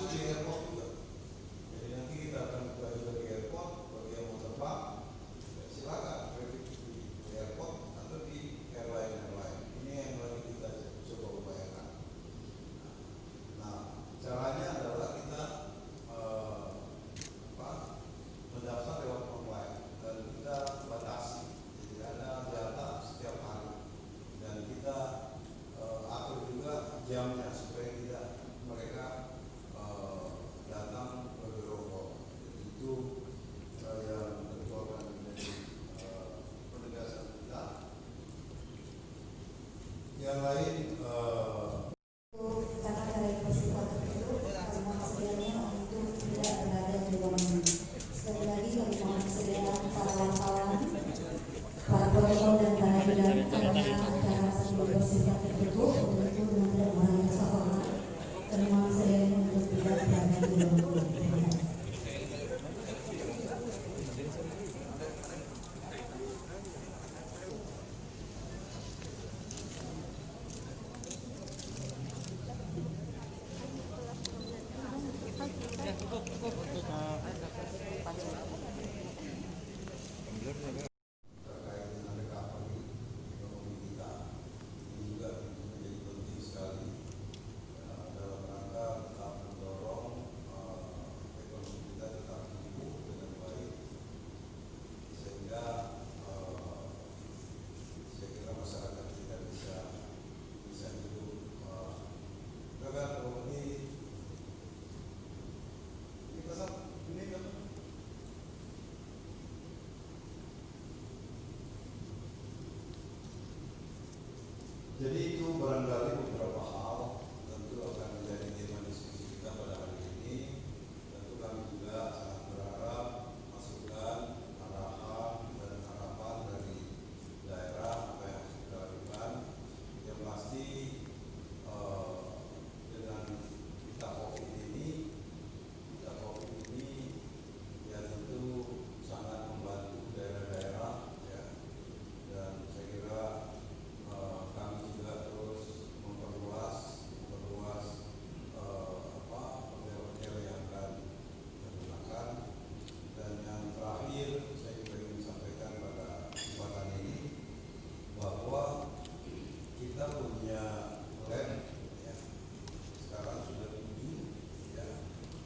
termasuk di airport juga. Jadi nanti kita akan buka juga di airport, bagi yang mau terbang, ya silakan traffic di airport atau di airline. Ini yang lagi kita coba upayakan. Nah, caranya adalah kita mendaftar lewat online dan kita batasi, jadi ada data setiap hari dan kita atur juga jamnya supaya tidak mereka datang bergerombol. Itu yang kedua akan menjadi penegasan kita. Yang lain karena dari peristiwa tersebut kami mohon sedianya untuk tidak berada di ruangan. Sekali lagi kami mohon sediaan para wartawan, para protokol dan para bidang karena acara sebelum bersifat tertutup untuk itu dengan tidak mengurangi rasa hormat kami mohon sedianya untuk tidak berada di ruangan. terkait dengan recovery ekonomi kita ini juga menjadi penting sekali dalam rangka tetap mendorong ekonomi kita tetap tumbuh dengan baik sehingga saya kira masyarakat kita bisa hidup dengan ini pasal ini kan. Jadi itu barangkali beberapa hal tentu akan menjadi tema diskusi kita pada hari ini. Tentu kami juga sangat berharap masukan, arahan dan harapan dari daerah apa yang harus kita lakukan. Yang pasti dengan kita COVID ini ya tentu sangat membantu daerah-daerah ya, dan saya kira kami juga terus memperluas hotel-hotel yang akan digunakan. Dan yang terakhir saya juga ingin sampaikan pada kesempatan ini bahwa kita punya lab ya, sekarang sudah 7 ya,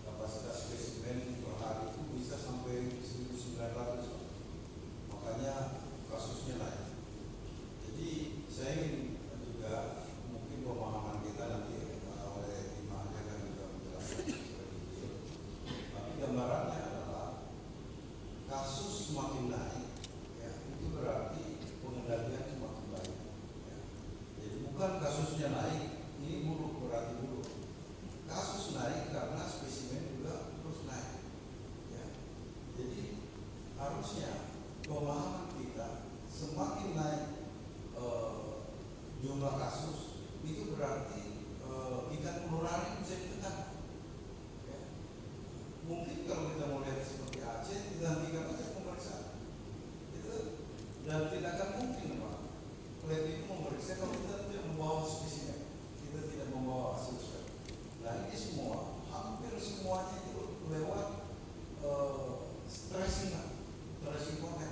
kapasitas spesimen per hari itu bisa sampai 1.900, makanya kasusnya naik. Jadi saya ingin juga mungkin pemahaman kita nanti oleh tim ahli akan juga menjelaskan secara detail. Tapi gambarannya adalah kasus semakin naik, ya, itu berarti pengendalian semakin baik. Ya. Jadi bukan kasusnya naik, ini buruk berarti buruk. Kasus naik karena spesimen juga terus naik. Ya. Jadi harusnya pemahaman kita semakin naik jumlah kasus itu berarti tingkat penularan bisa ditekan. Ya. Mungkin kalau kita mau lihat seperti Aceh, kita hentikan aja pemeriksaan itu, dan tidak akan mungkin Pak lab itu memeriksa kalau kita tidak membawa spesimen, kita tidak membawa hasil swab. Nah ini semua, hampir semuanya itu lewat tracing konten.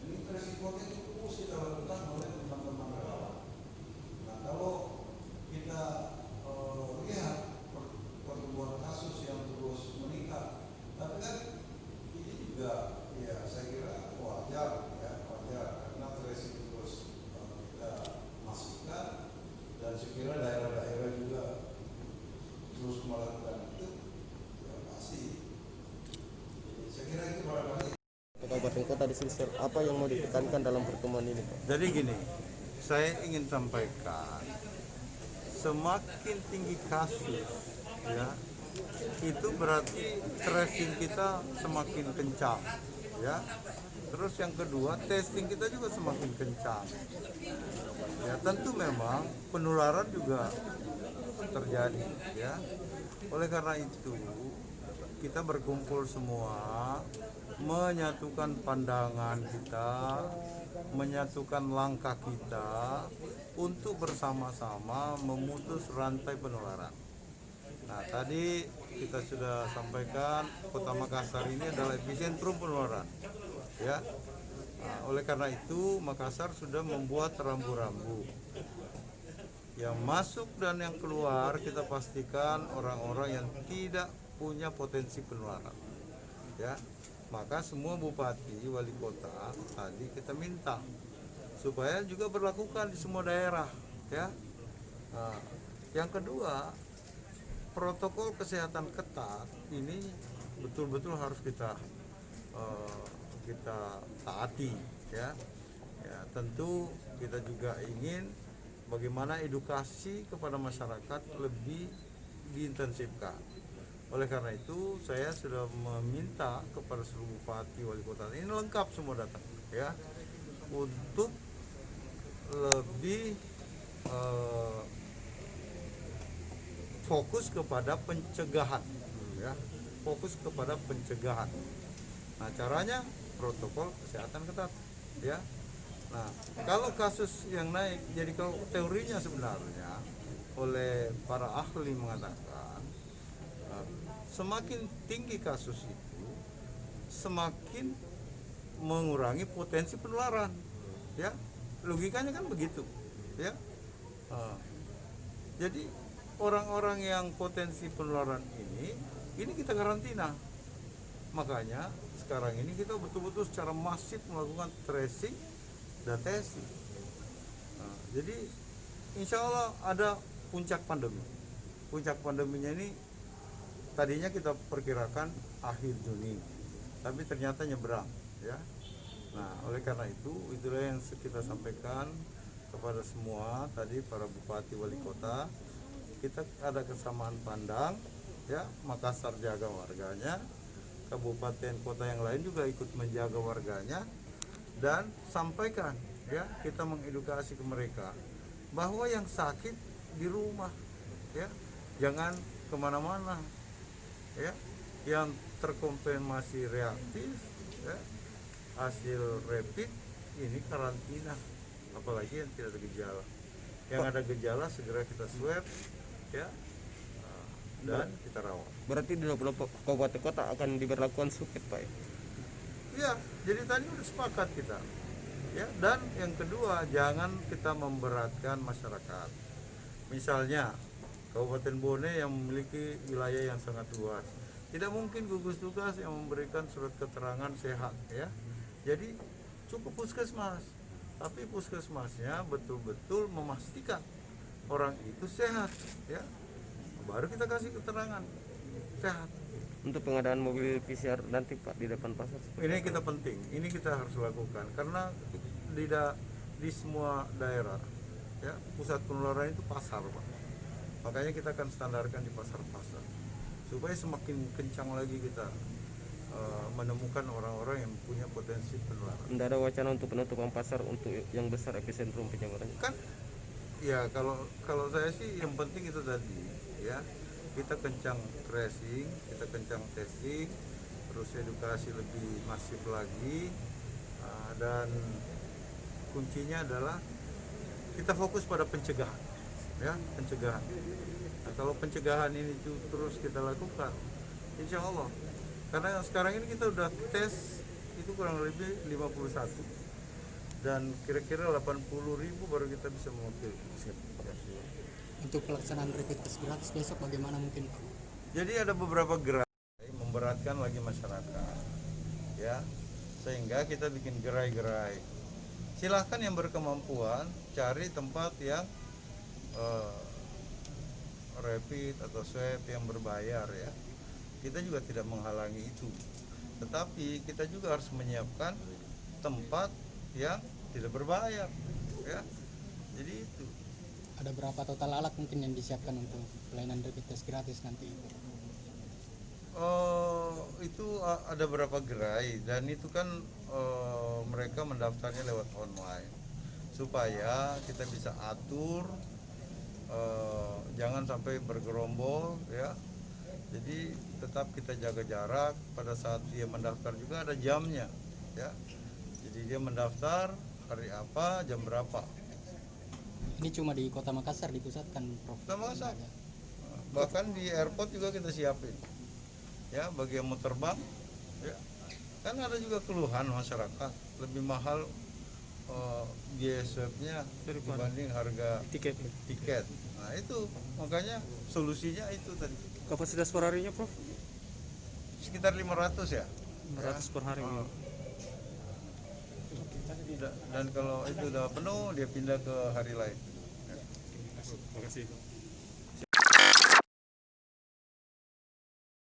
Ini tracing konten itu terus kita lakukan oleh teman-teman relawan. Nah kalau kita lihat pertumbuhan kasus yang terus meningkat, tapi kan ini juga ya saya kira wajar karena tracing terus kita masukkan, dan sekira daerah-daerah juga terus melakukan itu ya pasti. Jadi saya kira itu barangkali Kabupaten Kota di sini, apa yang mau ditekankan dalam pertemuan ini, Pak? Jadi gini, saya ingin sampaikan, semakin tinggi kasus, ya, itu berarti tracing kita semakin kencang, ya. Terus yang kedua, testing kita juga semakin kencang. Ya, tentu memang penularan juga terjadi, ya. Oleh karena itu, kita berkumpul semua, menyatukan pandangan kita, menyatukan langkah kita untuk bersama-sama memutus rantai penularan. Nah, tadi kita sudah sampaikan Kota Makassar ini adalah epicentrum penularan. Ya. Nah, oleh karena itu Makassar sudah membuat rambu-rambu. Yang masuk dan yang keluar kita pastikan orang-orang yang tidak punya potensi penularan. Ya. Maka semua bupati, wali kota tadi kita minta supaya juga berlakukan di semua daerah, ya. Nah, yang kedua, protokol kesehatan ketat ini betul-betul harus kita taati, ya. Ya, tentu kita juga ingin bagaimana edukasi kepada masyarakat lebih diintensifkan. Oleh karena itu saya sudah meminta kepada seluruh bupati wali kota ini lengkap semua datang, ya, untuk lebih fokus kepada pencegahan, ya, fokus kepada pencegahan. Nah, caranya protokol kesehatan ketat, ya. Nah, kalau kasus yang naik, jadi kalau teorinya sebenarnya oleh para ahli mengatakan semakin tinggi kasus itu semakin mengurangi potensi penularan, ya, logikanya kan begitu, ya. Jadi orang-orang yang potensi penularan ini kita karantina. Makanya sekarang ini kita betul-betul secara masif melakukan tracing dan testing. Nah, jadi insya Allah ada puncak pandemi. Puncak pandeminya ini tadinya kita perkirakan akhir Juni, tapi ternyata nyebrang, ya. Nah, oleh karena itu itulah yang kita sampaikan kepada semua tadi para bupati wali kota. Kita ada kesamaan pandang, ya. Makassar jaga warganya, kabupaten kota yang lain juga ikut menjaga warganya, dan sampaikan, ya, kita mengedukasi ke mereka bahwa yang sakit di rumah, ya, jangan kemana-mana, ya, yang terkonfirmasi reaktif, ya, hasil rapid ini karantina, apalagi yang tidak ada gejala. Yang ada gejala segera kita swab, ya, dan kita rawat. Berarti di 20 kabupaten kota akan diberlakukan suket, Pak? Ya, jadi tadi udah sepakat kita, ya. Dan yang kedua, jangan kita memberatkan masyarakat. Misalnya Kabupaten Bone yang memiliki wilayah yang sangat luas, tidak mungkin gugus tugas yang memberikan surat keterangan sehat, ya. Jadi cukup puskesmas, tapi puskesmasnya betul-betul memastikan orang itu sehat, ya, baru kita kasih keterangan sehat. Untuk pengadaan mobil PCR nanti, Pak, di depan pasar. Ini kita penting, ini kita harus lakukan karena di semua daerah, ya, pusat penularan itu pasar, Pak. Makanya kita akan standarkan di pasar-pasar supaya semakin kencang lagi kita menemukan orang-orang yang punya potensi penularan. Tidak ada wacana untuk penutupan pasar untuk yang besar epicentrum penyebarannya? Kan, ya, kalau saya sih yang penting itu tadi, ya, kita kencang tracing, kita kencang testing, terus edukasi lebih masif lagi, dan kuncinya adalah kita fokus pada pencegahan, ya, pencegahan. Nah, kalau pencegahan ini terus kita lakukan, insya Allah, karena sekarang ini kita udah tes itu kurang lebih 51 dan kira-kira 80.000 baru kita bisa mewakili. Untuk pelaksanaan rapid test gratis besok bagaimana mungkin, Pak? Jadi ada beberapa gerai memberatkan lagi masyarakat, ya, sehingga kita bikin gerai-gerai. Silahkan yang berkemampuan cari tempat yang rapid atau swab yang berbayar, ya. Kita juga tidak menghalangi itu, tetapi kita juga harus menyiapkan tempat yang tidak berbayar, ya. Jadi itu. Ada berapa total alat mungkin yang disiapkan untuk pelayanan rapid test gratis nanti? Itu ada berapa gerai dan itu kan mereka mendaftarnya lewat online supaya kita bisa atur, jangan sampai bergerombol, ya. Jadi tetap kita jaga jarak. Pada saat dia mendaftar juga ada jamnya, ya. Jadi dia mendaftar hari apa, jam berapa. Ini cuma di Kota Makassar dipusatkan, Prof? Kota Makassar. Bahkan di airport juga kita siapin. Ya, bagi yang mau terbang, ya. Kan ada juga keluhan masyarakat lebih mahal biaya swabnya dibanding harga tiket. Nah itu makanya solusinya itu tadi. Kapasitas per harinya, Prof? Sekitar 500 ya. 500 per hari. Oh. Dan kalau itu udah penuh dia pindah ke hari lain. Terima kasih.